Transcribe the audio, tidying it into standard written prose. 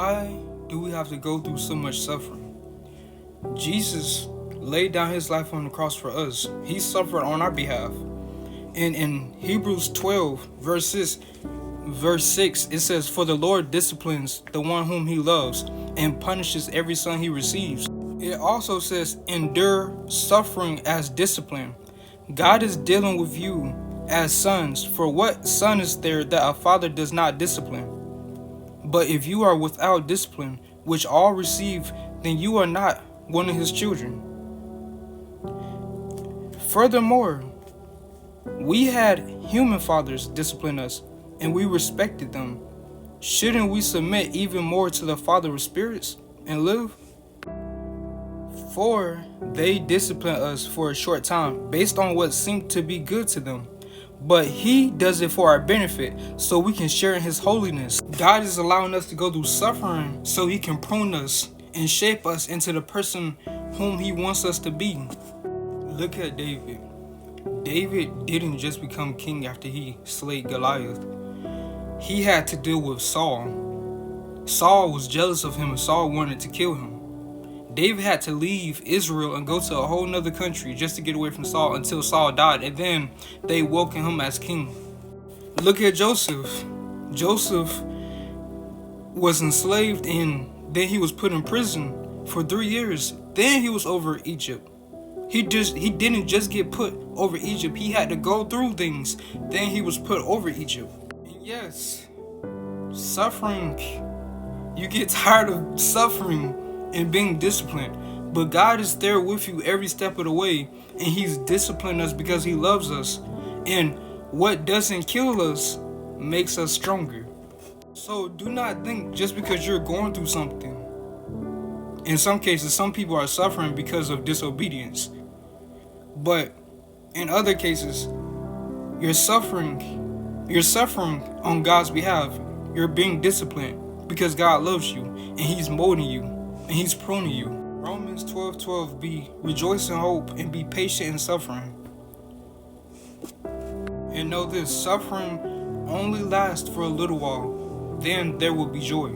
Why do we have to go through so much suffering? Jesus laid down his life on the cross for us. He suffered on our behalf. And in Hebrews 12, verse 6, it says, "For the Lord disciplines the one whom he loves and punishes every son he receives." It also says, "Endure suffering as discipline." God is dealing with you as sons. For what son is there that a father does not discipline? But if you are without discipline, which all receive, then you are not one of his children. Furthermore, we had human fathers discipline us, and we respected them. Shouldn't we submit even more to the Father of spirits and live? For they discipline us for a short time, based on what seemed to be good to them. But he does it for our benefit, so we can share in his holiness. God is allowing us to go through suffering so he can prune us and shape us into the person whom he wants us to be. Look at David. David didn't just become king after he slayed Goliath. He had to deal with Saul. Saul was jealous of him and Saul wanted to kill him. David had to leave Israel and go to a whole nother country just to get away from Saul until Saul died, and then they welcomed him as king. Look at Joseph. Joseph was enslaved and then he was put in prison for 3 years. Then he was over Egypt. He didn't just get put over Egypt. He had to go through things. Then he was put over Egypt. And yes, suffering. You get tired of suffering and being disciplined. But God is there with you every step of the way. And he's disciplining us because he loves us. And what doesn't kill us makes us stronger. So do not think just because you're going through something. In some cases, some people are suffering because of disobedience. But in other cases, you're suffering on God's behalf. You're being disciplined because God loves you and he's molding you and he's pruning you. Romans 12:12 be rejoice in hope and be patient in suffering. And know this, suffering only lasts for a little while. Then there will be joy.